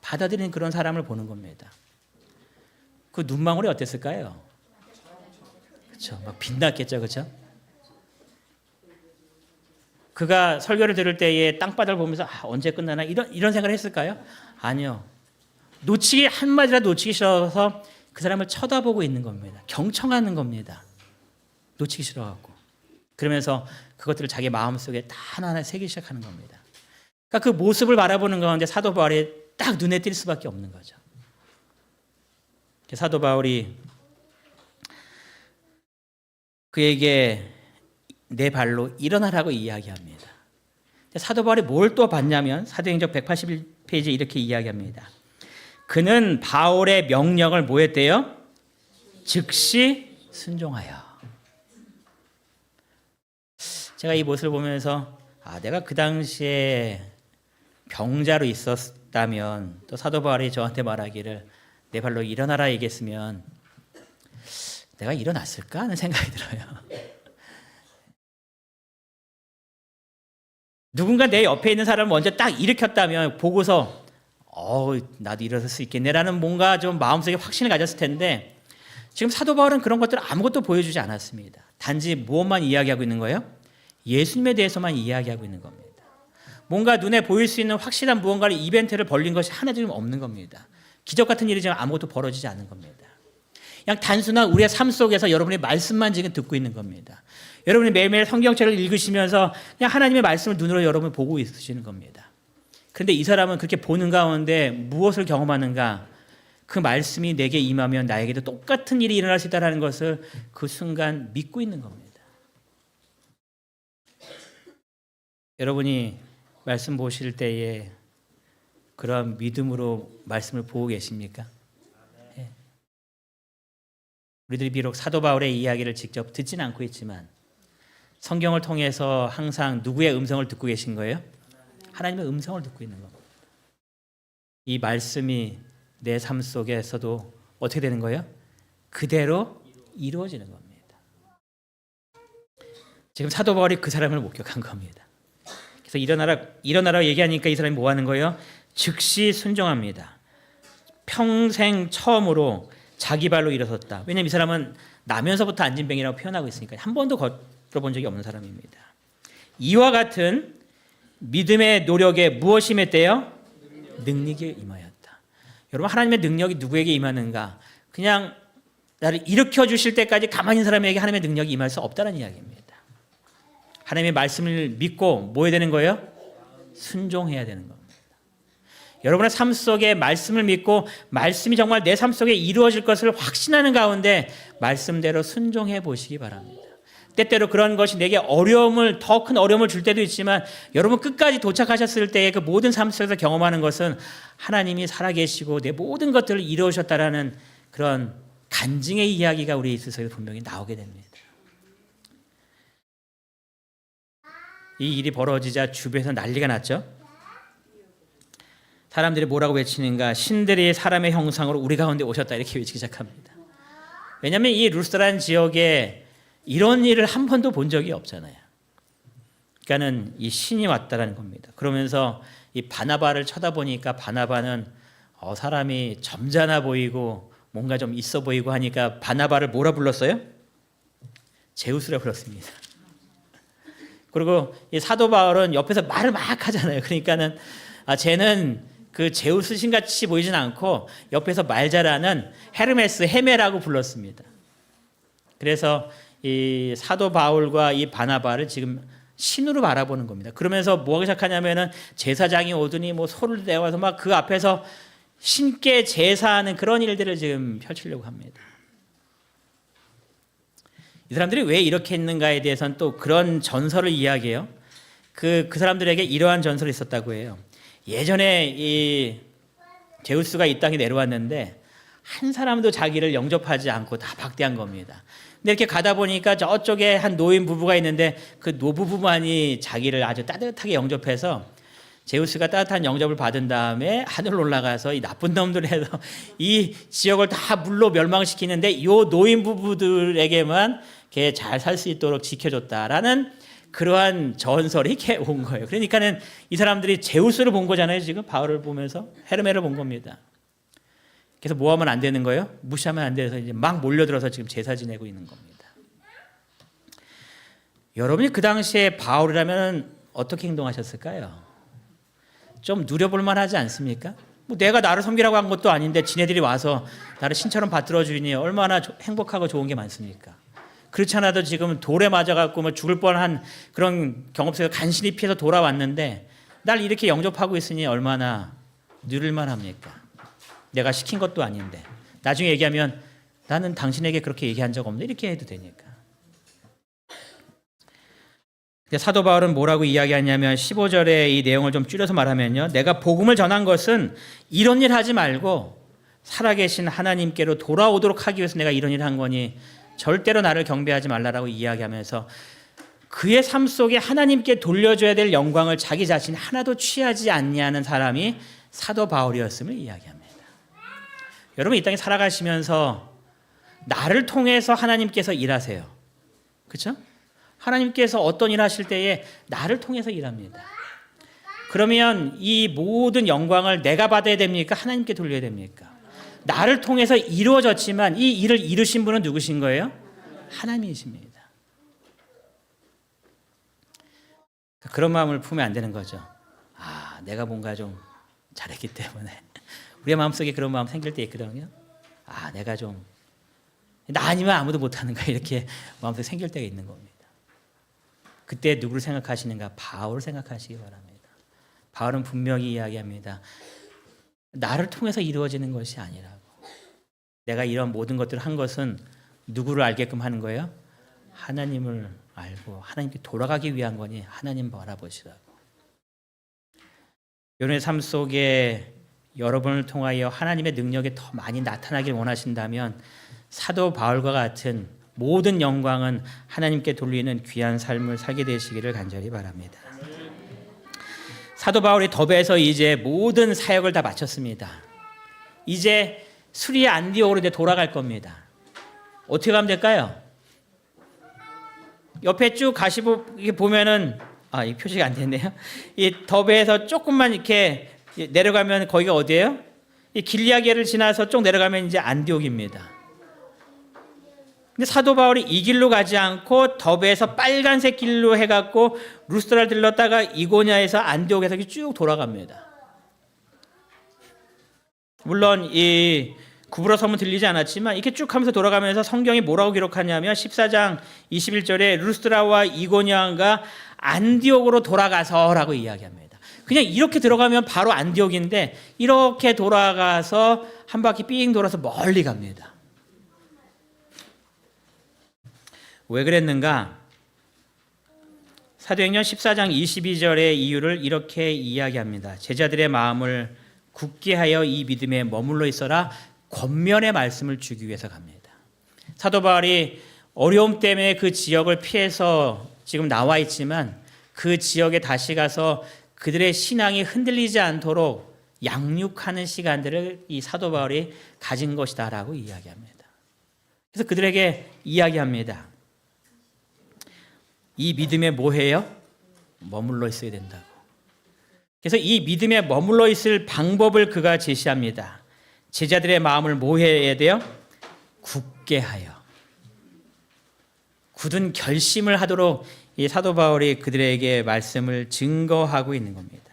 받아들이는 그런 사람을 보는 겁니다. 그 눈망울이 어땠을까요? 그렇죠. 막 빛났겠죠. 그렇죠? 그가 설교를 들을 때에 땅바닥을 보면서 언제 끝나나 이런 생각을 했을까요? 아니요. 놓치기 한마디라도 놓치기 싫어서 그 사람을 쳐다보고 있는 겁니다. 경청하는 겁니다. 놓치기 싫어갖고. 그러면서 그것들을 자기 마음속에 다 하나하나 새기기 시작하는 겁니다. 그러니까 그 모습을 바라보는 가운데 사도 바울이 딱 눈에 띌 수밖에 없는 거죠. 사도 바울이 그에게 내 발로 일어나라고 이야기합니다. 사도 바울이 뭘 또 봤냐면 사도행전 181페이지에 이렇게 이야기합니다. 그는 바울의 명령을 뭐 했대요? 즉시 순종하여. 제가 이 모습을 보면서 내가 그 당시에 병자로 있었다면 또 사도 바울이 저한테 말하기를 내 발로 일어나라 얘기했으면 내가 일어났을까 하는 생각이 들어요. 누군가 내 옆에 있는 사람을 먼저 딱 일으켰다면 보고서 나도 일어설 수 있겠네라는 뭔가 좀 마음속에 확신을 가졌을 텐데 지금 사도 바울은 그런 것들을 아무것도 보여주지 않았습니다. 단지 무엇만 이야기하고 있는 거예요? 예수님에 대해서만 이야기하고 있는 겁니다. 뭔가 눈에 보일 수 있는 확실한 무언가를 이벤트를 벌린 것이 하나도 지금 없는 겁니다. 기적 같은 일이 지금 아무것도 벌어지지 않은 겁니다. 그냥 단순한 우리의 삶 속에서 여러분의 말씀만 지금 듣고 있는 겁니다. 여러분이 매일매일 성경책을 읽으시면서 그냥 하나님의 말씀을 눈으로 여러분 보고 있으시는 겁니다. 그런데 이 사람은 그렇게 보는 가운데 무엇을 경험하는가? 그 말씀이 내게 임하면 나에게도 똑같은 일이 일어날 수 있다는 것을 그 순간 믿고 있는 겁니다. 여러분이 말씀 보실 때에 그런 믿음으로 말씀을 보고 계십니까? 네. 우리들이 비록 사도 바울의 이야기를 직접 듣지는 않고 있지만 성경을 통해서 항상 누구의 음성을 듣고 계신 거예요? 하나님의 음성을 듣고 있는 겁니다. 이 말씀이 내 삶 속에서도 어떻게 되는 거예요? 그대로 이루어지는 겁니다. 지금 사도 바울이 그 사람을 목격한 겁니다. 그래서 일어나라 얘기하니까 이 사람이 뭐 하는 거예요? 즉시 순종합니다. 평생 처음으로 자기 발로 일어섰다. 왜냐하면 이 사람은 나면서부터 안진뱅이라고 표현하고 있으니까 한 번도 걸어본 적이 없는 사람입니다. 이와 같은 믿음의 노력에 무엇이 임했대요? 능력이 임하였다. 여러분, 하나님의 능력이 누구에게 임하는가? 그냥 나를 일으켜 주실 때까지 가만히 있는 사람에게 하나님의 능력이 임할 수 없다는 이야기입니다. 하나님의 말씀을 믿고 뭐 해야 되는 거예요? 순종해야 되는 겁니다. 여러분의 삶 속에 말씀을 믿고 말씀이 정말 내 삶 속에 이루어질 것을 확신하는 가운데 말씀대로 순종해 보시기 바랍니다. 때때로 그런 것이 내게 더 큰 어려움을 줄 때도 있지만 여러분 끝까지 도착하셨을 때의 그 모든 삶 속에서 경험하는 것은 하나님이 살아계시고 내 모든 것들을 이루셨다라는 그런 간증의 이야기가 우리 있어서 분명히 나오게 됩니다. 이 일이 벌어지자 주변에서 난리가 났죠. 사람들이 뭐라고 외치는가? 신들이 사람의 형상으로 우리 가운데 오셨다 이렇게 외치기 시작합니다. 왜냐하면 이 루스드라는 지역에 이런 일을 한 번도 본 적이 없잖아요. 그러니까는 이 신이 왔다라는 겁니다. 그러면서 이 바나바를 쳐다보니까 바나바는 사람이 점잖아 보이고 뭔가 좀 있어 보이고 하니까 바나바를 뭐라 불렀어요? 제우스라 불렀습니다. 그리고 이 사도 바울은 옆에서 말을 막 하잖아요. 그러니까는 쟤는 그 제우스 신같이 보이진 않고 옆에서 말 잘하는 헤르메스, 헤메라고 불렀습니다. 그래서 이 사도 바울과 이 바나바를 지금 신으로 바라보는 겁니다. 그러면서 뭐하기 시작하냐면은 제사장이 오더니 뭐 소를 내와서 막 그 앞에서 신께 제사하는 그런 일들을 지금 펼치려고 합니다. 이 사람들이 왜 이렇게 했는가에 대해서는 또 그런 전설을 이야기해요. 그 사람들에게 이러한 전설이 있었다고 해요. 예전에 이 제우스가 이 땅에 내려왔는데 한 사람도 자기를 영접하지 않고 다 박대한 겁니다. 근데 이렇게 가다 보니까 저쪽에 한 노인 부부가 있는데 그 노부부만이 자기를 아주 따뜻하게 영접해서 제우스가 따뜻한 영접을 받은 다음에 하늘 올라가서 이 나쁜 놈들 해서 이 지역을 다 물로 멸망시키는데 이 노인 부부들에게만 잘 살 수 있도록 지켜줬다라는 그러한 전설이 이렇게 온 거예요. 그러니까는 이 사람들이 제우스를 본 거잖아요. 지금 바울을 보면서 헤르메를 본 겁니다. 그래서 뭐 하면 안 되는 거예요? 무시하면 안 돼서 이제 막 몰려들어서 지금 제사 지내고 있는 겁니다. 여러분이 그 당시에 바울이라면 어떻게 행동하셨을까요? 좀 누려볼 만하지 않습니까? 뭐 내가 나를 섬기라고 한 것도 아닌데 지네들이 와서 나를 신처럼 받들어 주니 얼마나 행복하고 좋은 게 많습니까? 그렇지 않아도 지금 돌에 맞아갖고 뭐 죽을 뻔한 그런 경험 속에서 간신히 피해서 돌아왔는데 날 이렇게 영접하고 있으니 얼마나 누릴만 합니까? 내가 시킨 것도 아닌데 나중에 얘기하면 나는 당신에게 그렇게 얘기한 적 없는데 이렇게 해도 되니까. 사도 바울은 뭐라고 이야기하냐면 15절에 이 내용을 좀 줄여서 말하면요, 내가 복음을 전한 것은 이런 일 하지 말고 살아계신 하나님께로 돌아오도록 하기 위해서 내가 이런 일을 한 거니 절대로 나를 경배하지 말라라고 이야기하면서 그의 삶 속에 하나님께 돌려줘야 될 영광을 자기 자신 하나도 취하지 않냐는 사람이 사도 바울이었음을 이야기합니다. 여러분 이 땅에 살아가시면서 나를 통해서 하나님께서 일하세요. 그렇죠? 하나님께서 어떤 일 하실 때에 나를 통해서 일합니다. 그러면 이 모든 영광을 내가 받아야 됩니까? 하나님께 돌려야 됩니까? 나를 통해서 이루어졌지만 이 일을 이루신 분은 누구신 거예요? 하나님이십니다. 그런 마음을 품으면 안 되는 거죠. 아, 내가 뭔가 좀 잘했기 때문에. 우리의 마음속에 그런 마음 생길 때 있거든요. 아, 내가 좀 나 아니면 아무도 못하는 거야 이렇게 마음속에 생길 때가 있는 겁니다. 그때 누구를 생각하시는가? 바울을 생각하시기 바랍니다. 바울은 분명히 이야기합니다. 나를 통해서 이루어지는 것이 아니라고. 내가 이런 모든 것들을 한 것은 누구를 알게끔 하는 거예요? 하나님을 알고 하나님께 돌아가기 위한 거니 하나님 바라보시라고. 여러분의 삶 속에 여러분을 통하여 하나님의 능력이 더 많이 나타나길 원하신다면 사도 바울과 같은 모든 영광은 하나님께 돌리는 귀한 삶을 살게 되시기를 간절히 바랍니다. 사도 바울이 더베에서 이제 모든 사역을 다 마쳤습니다. 이제 수리아 안디옥으로 이제 돌아갈 겁니다. 어떻게 가면 될까요? 옆에 쭉 가시고 보면은 이 표시가 안 됐네요. 이 더베에서 조금만 이렇게 내려가면 거기가 어디예요? 이 길리아게를 지나서 쭉 내려가면 이제 안디옥입니다. 근데 사도 바울이 이 길로 가지 않고 더베에서 빨간색 길로 해갖고 루스드라를 들렀다가 이고냐에서 안디옥에서 쭉 돌아갑니다. 물론 이 구부러 서문 들리지 않았지만 이렇게 쭉 하면서 돌아가면서 성경이 뭐라고 기록하냐면 14장 21절에 루스드라와 이고냐가 안디옥으로 돌아가서라고 이야기합니다. 그냥 이렇게 들어가면 바로 안디옥인데 이렇게 돌아가서 한 바퀴 삥 돌아서 멀리 갑니다. 왜 그랬는가? 사도행전 14장 22절의 이유를 이렇게 이야기합니다. 제자들의 마음을 굳게 하여 이 믿음에 머물러 있어라 권면의 말씀을 주기 위해서 갑니다. 사도 바울이 어려움 때문에 그 지역을 피해서 지금 나와 있지만 그 지역에 다시 가서 그들의 신앙이 흔들리지 않도록 양육하는 시간들을 이 사도 바울이 가진 것이다라고 이야기합니다. 그래서 그들에게 이야기합니다. 이 믿음에 뭐해요? 머물러 있어야 된다고. 그래서 이 믿음에 머물러 있을 방법을 그가 제시합니다. 제자들의 마음을 뭐해야 돼요? 굳게 하여. 굳은 결심을 하도록 이 사도 바울이 그들에게 말씀을 증거하고 있는 겁니다.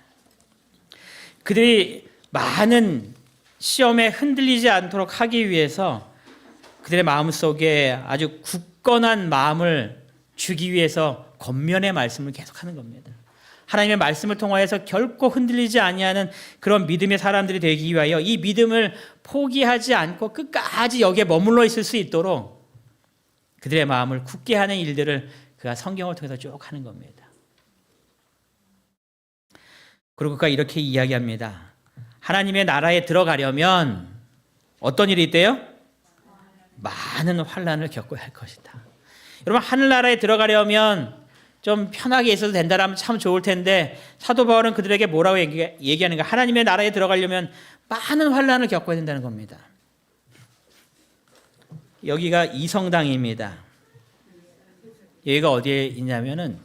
그들이 많은 시험에 흔들리지 않도록 하기 위해서 그들의 마음속에 아주 굳건한 마음을 주기 위해서 권면의 말씀을 계속하는 겁니다. 하나님의 말씀을 통하여서 결코 흔들리지 아니하는 그런 믿음의 사람들이 되기 위하여 이 믿음을 포기하지 않고 끝까지 여기에 머물러 있을 수 있도록 그들의 마음을 굳게 하는 일들을 그가 성경을 통해서 쭉 하는 겁니다. 그리고 그가 이렇게 이야기합니다. 하나님의 나라에 들어가려면 어떤 일이 있대요? 많은 환난을 겪어야 할 것이다. 여러분, 하늘나라에 들어가려면 좀 편하게 있어도 된다라면 참 좋을 텐데 사도 바울은 그들에게 뭐라고 얘기하는가? 하나님의 나라에 들어가려면 많은 환난을 겪어야 된다는 겁니다. 여기가 이성당입니다. 여기가 어디에 있냐면은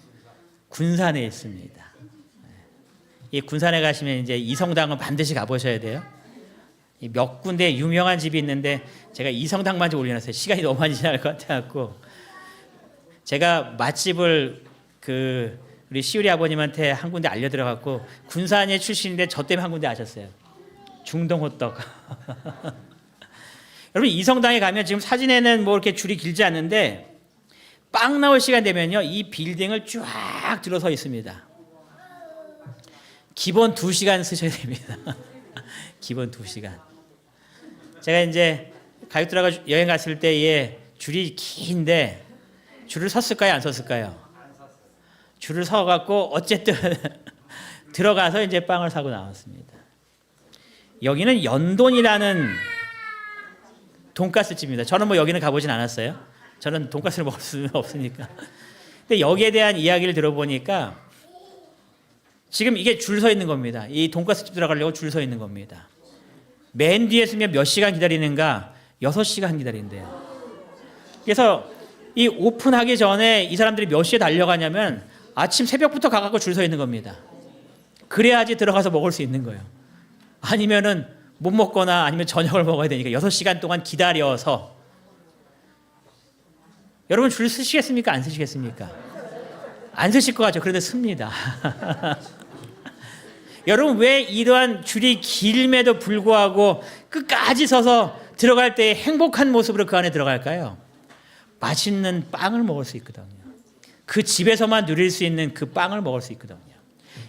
군산에 있습니다. 이 군산에 가시면 이제 이성당은 반드시 가보셔야 돼요. 몇 군데 유명한 집이 있는데 제가 이성당만 좀 올려놨어요. 시간이 너무 많이 지날 것 같아갖고 제가 맛집을 우리 시우리 아버님한테 한 군데 알려드려갖고 군산에 출신인데 저 때문에 한 군데 아셨어요. 중동호떡. 여러분 이성당에 가면 지금 사진에는 뭐 이렇게 줄이 길지 않는데 빵 나올 시간 되면요 이 빌딩을 쫙 들어서 있습니다. 기본 2시간 쓰셔야 됩니다. 기본 2시간. 제가 이제 가족들하고 여행 갔을 때에 줄이 긴데 줄을 섰을까요? 안 섰을까요? 줄을 서갖고 어쨌든 들어가서 이제 빵을 사고 나왔습니다. 여기는 연돈이라는 돈가스 집입니다. 저는 뭐 여기는 가보진 않았어요. 저는 돈가스를 먹을 수는 없으니까. 근데 여기에 대한 이야기를 들어보니까 지금 이게 줄 서 있는 겁니다. 이 돈가스 집 들어가려고 줄 서 있는 겁니다. 맨 뒤에 서면 몇 시간 기다리는가? 6시간 기다린대요. 그래서 이 오픈하기 전에 이 사람들이 몇 시에 달려가냐면 아침 새벽부터 가갖고 줄 서 있는 겁니다. 그래야지 들어가서 먹을 수 있는 거예요. 아니면은 못 먹거나 아니면 저녁을 먹어야 되니까 6시간 동안 기다려서. 여러분 줄 서시겠습니까? 안 서시겠습니까? 안 서실 것 같죠? 그런데 씁니다. 여러분 왜 이러한 줄이 길음에도 불구하고 끝까지 서서 들어갈 때 행복한 모습으로 그 안에 들어갈까요? 맛있는 빵을 먹을 수 있거든요. 그 집에서만 누릴 수 있는 그 빵을 먹을 수 있거든요.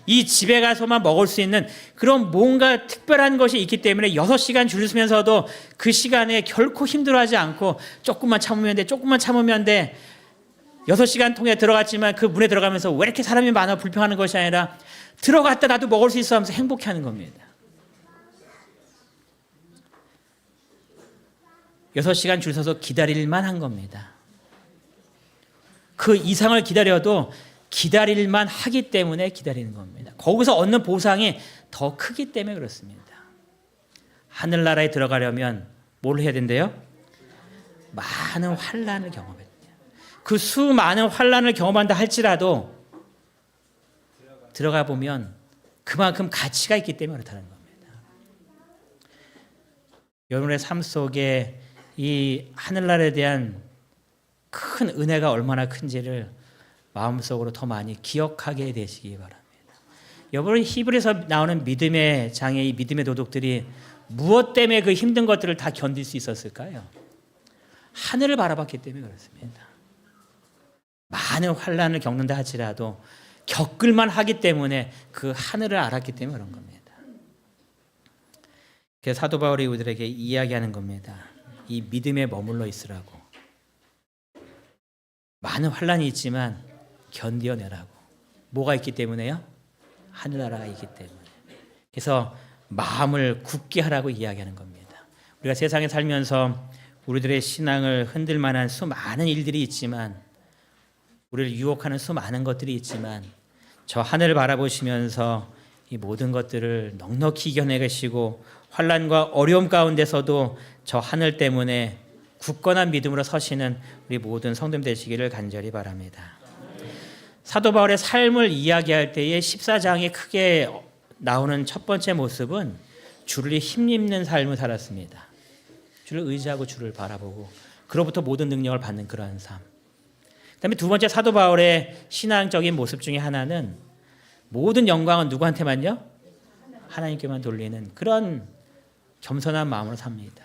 이 집에 가서만 먹을 수 있는 그런 뭔가 특별한 것이 있기 때문에 6시간 줄 서면서도 그 시간에 결코 힘들어하지 않고 조금만 참으면 돼, 조금만 참으면 돼. 6시간 통에 들어갔지만 그 문에 들어가면서 왜 이렇게 사람이 많아 불평하는 것이 아니라 들어갔다 나도 먹을 수 있어 하면서 행복해하는 겁니다. 6시간 줄 서서 기다릴만 한 겁니다. 그 이상을 기다려도 기다릴만 하기 때문에 기다리는 겁니다. 거기서 얻는 보상이 더 크기 때문에 그렇습니다. 하늘나라에 들어가려면 뭘 해야 된대요? 많은 환난을 경험해야 돼요. 그 수많은 환난을 경험한다 할지라도 들어가 보면 그만큼 가치가 있기 때문에 그렇다는 겁니다. 여러분의 삶 속에 이 하늘나라에 대한 큰 은혜가 얼마나 큰지를 마음속으로 더 많이 기억하게 되시기 바랍니다. 여러분 히브리서 나오는 믿음의 장애, 이 믿음의 도둑들이 무엇 때문에 그 힘든 것들을 다 견딜 수 있었을까요? 하늘을 바라봤기 때문에 그렇습니다. 많은 환난을 겪는다 할지라도 겪을만 하기 때문에 그 하늘을 알았기 때문에 그런 겁니다. 그래서 사도 바울이 우리들에게 이야기하는 겁니다. 이 믿음에 머물러 있으라고. 많은 환난이 있지만 견뎌내라고. 뭐가 있기 때문에요? 하늘나라가 있기 때문에. 그래서 마음을 굳게 하라고 이야기하는 겁니다. 우리가 세상에 살면서 우리들의 신앙을 흔들 만한 수많은 일들이 있지만, 우리를 유혹하는 수많은 것들이 있지만, 저 하늘을 바라보시면서 이 모든 것들을 넉넉히 이겨내시고 환난과 어려움 가운데서도 저 하늘 때문에 굳건한 믿음으로 서시는 우리 모든 성도님 되시기를 간절히 바랍니다. 사도 바울의 삶을 이야기할 때에 14장에 크게 나오는 첫 번째 모습은 주를 힘입는 삶을 살았습니다. 주를 의지하고 주를 바라보고 그로부터 모든 능력을 받는 그러한 삶. 그다음에 두 번째 사도 바울의 신앙적인 모습 중에 하나는 모든 영광은 누구한테만요? 하나님께만 돌리는 그런 겸손한 마음으로 삽니다.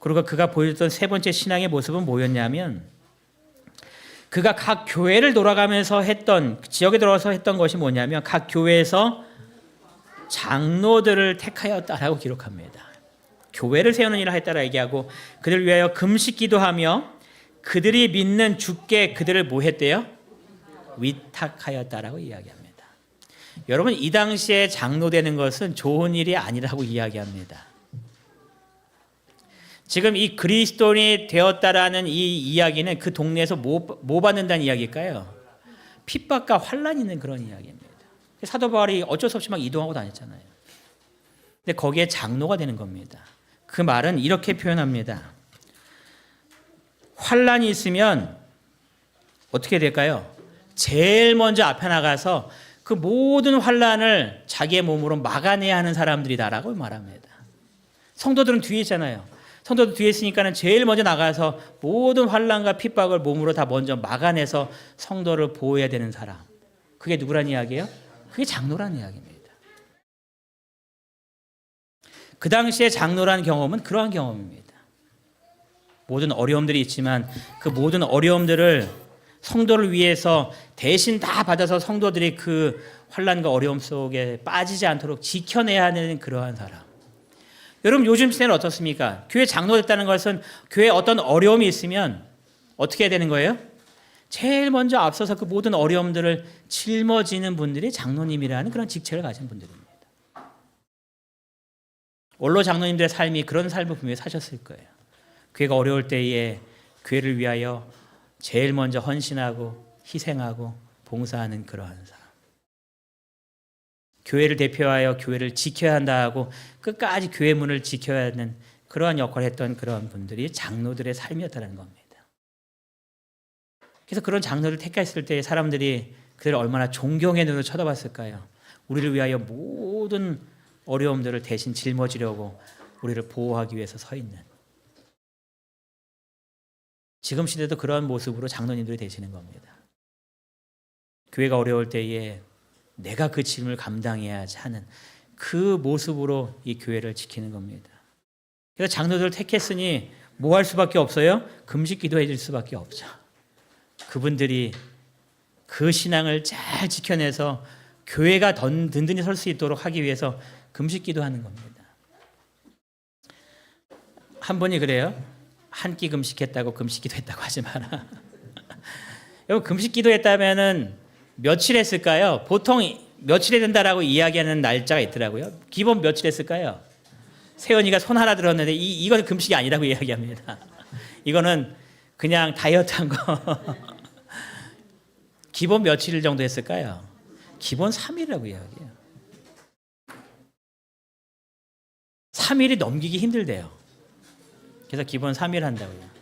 그리고 그가 보여줬던 세 번째 신앙의 모습은 뭐였냐면, 그가 각 교회를 돌아가면서 했던, 지역에 들어가서 했던 것이 뭐냐면 각 교회에서 장로들을 택하였다라고 기록합니다. 교회를 세우는 일을 했다라 얘기하고 그들을 위하여 금식 기도하며 그들이 믿는 주께 그들을 뭐 했대요? 위탁하였다라고 이야기합니다. 여러분 이 당시에 장로 되는 것은 좋은 일이 아니라고 이야기합니다. 지금 이 그리스도인이 되었다라는 이 이야기는 그 동네에서 뭐 받는다는 이야기일까요? 핍박과 환란이 있는 그런 이야기입니다. 사도 바울이 어쩔 수 없이 막 이동하고 다녔잖아요. 근데 거기에 장로가 되는 겁니다. 그 말은 이렇게 표현합니다. 환란이 있으면 어떻게 될까요? 제일 먼저 앞에 나가서 그 모든 환란을 자기의 몸으로 막아내야 하는 사람들이다라고 말합니다. 성도들은 뒤에 있잖아요. 성도들 뒤에 있으니까는 제일 먼저 나가서 모든 환란과 핍박을 몸으로 다 먼저 막아내서 성도를 보호해야 되는 사람. 그게 누구란 이야기예요? 그게 장로란 이야기입니다. 그 당시에 장로란 경험은 그러한 경험입니다. 모든 어려움들이 있지만 그 모든 어려움들을 성도를 위해서 대신 다 받아서 성도들이 그 환란과 어려움 속에 빠지지 않도록 지켜내야 하는 그러한 사람. 여러분 요즘 시대는 어떻습니까? 교회 장로 됐다는 것은 교회에 어떤 어려움이 있으면 어떻게 해야 되는 거예요? 제일 먼저 앞서서 그 모든 어려움들을 짊어지는 분들이 장로님이라는 그런 직책을 가진 분들입니다. 원로 장로님들의 삶이 그런 삶을 분명히 사셨을 거예요. 교회가 어려울 때에 교회를 위하여 제일 먼저 헌신하고 희생하고 봉사하는 그러한 사람. 교회를 대표하여 교회를 지켜야 한다 하고 끝까지 교회 문을 지켜야 하는 그러한 역할을 했던 그러한 분들이 장로들의 삶이었다는 겁니다. 그래서 그런 장로를 택했을 때 사람들이 그들을 얼마나 존경의 눈으로 쳐다봤을까요? 우리를 위하여 모든 어려움들을 대신 짊어지려고 우리를 보호하기 위해서 서 있는. 지금 시대도 그러한 모습으로 장로님들이 되시는 겁니다. 교회가 어려울 때에 내가 그 짐을 감당해야 하는 그 모습으로 이 교회를 지키는 겁니다. 그래서 장로들을 택했으니 뭐 할 수밖에 없어요? 금식 기도해 줄 수밖에 없죠. 그분들이 그 신앙을 잘 지켜내서 교회가 든든히 설 수 있도록 하기 위해서 금식 기도하는 겁니다. 한 분이 그래요. 한 끼 금식했다고 금식 기도했다고 하지 마라. 여러분 금식 기도했다면은 며칠 했을까요? 보통 며칠 해야 된다라고 이야기하는 날짜가 있더라고요. 기본 며칠 했을까요? 세연이가 손 하나 들었는데 이건 금식이 아니라고 이야기합니다. 이거는 그냥 다이어트한 거. 기본 며칠 정도 했을까요? 기본 3일이라고 이야기해요. 3일이 넘기기 힘들대요. 그래서 기본 3일 한다고요.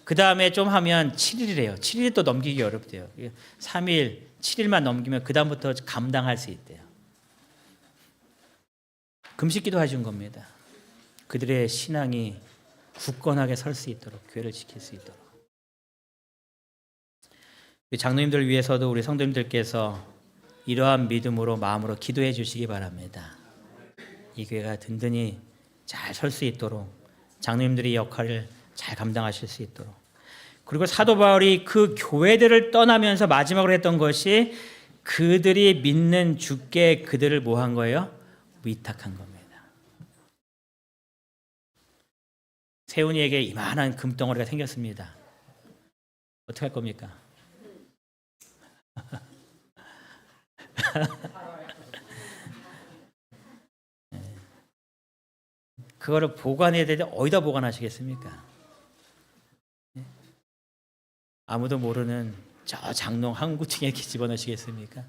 그 다음에 좀 하면 7일이래요. 7일이 또 넘기기 어렵대요. 3일, 7일만 넘기면 그 다음부터 감당할 수 있대요. 금식기도 해준 겁니다. 그들의 신앙이 굳건하게 설 수 있도록, 교회를 지킬 수 있도록. 우리 장로님들 위해서도 우리 성도님들께서 이러한 믿음으로 마음으로 기도해 주시기 바랍니다. 이 교회가 든든히 잘 설 수 있도록 장로님들의 역할을 잘 감당하실 수 있도록. 그리고 사도 바울이 그 교회들을 떠나면서 마지막으로 했던 것이 그들이 믿는 주께 그들을 뭐 한 거예요? 위탁한 겁니다. 세훈이에게 이만한 금덩어리가 생겼습니다. 어떻게 할 겁니까? 그거를 보관해야 되는데 어디다 보관하시겠습니까? 아무도 모르는 저 장롱 한 구층에 이렇게 집어넣으시겠습니까?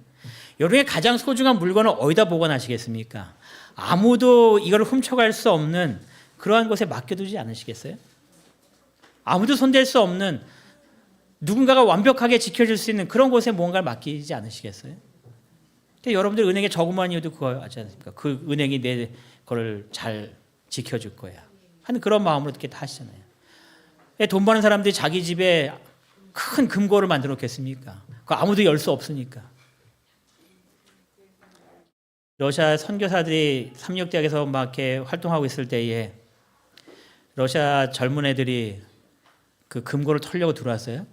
여러분의 가장 소중한 물건을 어디다 보관하시겠습니까? 아무도 이걸 훔쳐갈 수 없는 그러한 곳에 맡겨두지 않으시겠어요? 아무도 손댈 수 없는 누군가가 완벽하게 지켜줄 수 있는 그런 곳에 뭔가를 맡기지 않으시겠어요? 근데 여러분들 은행에 저금한 이유도 그거 하지 않습니까? 그 은행이 내 거를 잘 지켜줄 거야 하는 그런 마음으로 이렇게 다 하시잖아요. 돈 버는 사람들이 자기 집에 큰 금고를 만들어 놓겠습니까? 그거 아무도 열 수 없으니까. 러시아 선교사들이 삼육대학에서 막 이렇게 활동하고 있을 때에 러시아 젊은 애들이 그 금고를 털려고 들어왔어요.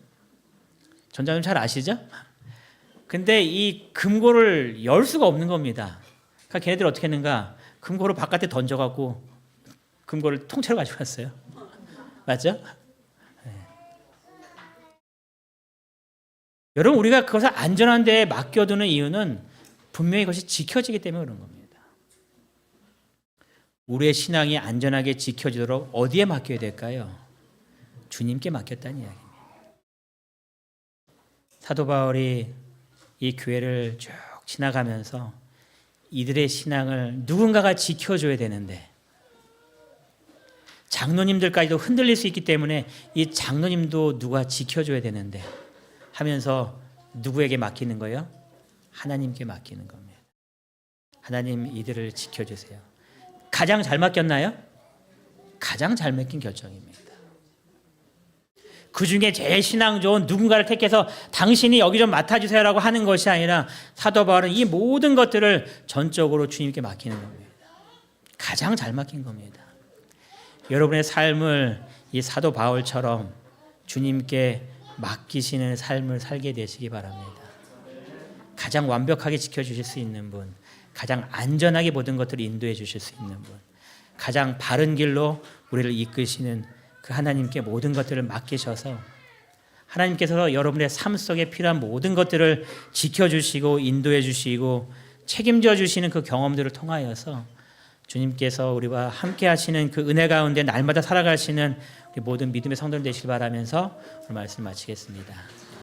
전장님 잘 아시죠? 근데 이 금고를 열 수가 없는 겁니다. 그러니까 걔네들 어떻게 했는가? 금고를 바깥에 던져갖고 금고를 통째로 가지고 왔어요. 맞죠? 네. 여러분 우리가 그것을 안전한 데에 맡겨두는 이유는 분명히 그것이 지켜지기 때문에 그런 겁니다. 우리의 신앙이 안전하게 지켜지도록 어디에 맡겨야 될까요? 주님께 맡겼다는 이야기입니다. 사도 바울이 이 교회를 쭉 지나가면서 이들의 신앙을 누군가가 지켜줘야 되는데 장로님들까지도 흔들릴 수 있기 때문에 이 장로님도 누가 지켜줘야 되는데 하면서 누구에게 맡기는 거예요? 하나님께 맡기는 겁니다. 하나님 이들을 지켜주세요. 가장 잘 맡겼나요? 가장 잘 맡긴 결정입니다. 그 중에 제일 신앙 좋은 누군가를 택해서 당신이 여기 좀 맡아주세요라고 하는 것이 아니라 사도 바울은 이 모든 것들을 전적으로 주님께 맡기는 겁니다. 가장 잘 맡긴 겁니다. 여러분의 삶을 이 사도 바울처럼 주님께 맡기시는 삶을 살게 되시기 바랍니다. 가장 완벽하게 지켜주실 수 있는 분, 가장 안전하게 모든 것들을 인도해 주실 수 있는 분, 가장 바른 길로 우리를 이끄시는 그 하나님께 모든 것들을 맡기셔서 하나님께서 여러분의 삶 속에 필요한 모든 것들을 지켜주시고 인도해 주시고 책임져 주시는 그 경험들을 통하여서 주님께서 우리와 함께 하시는 그 은혜 가운데 날마다 살아가시는 우리 모든 믿음의 성도들 되시길 바라면서 오늘 말씀 마치겠습니다.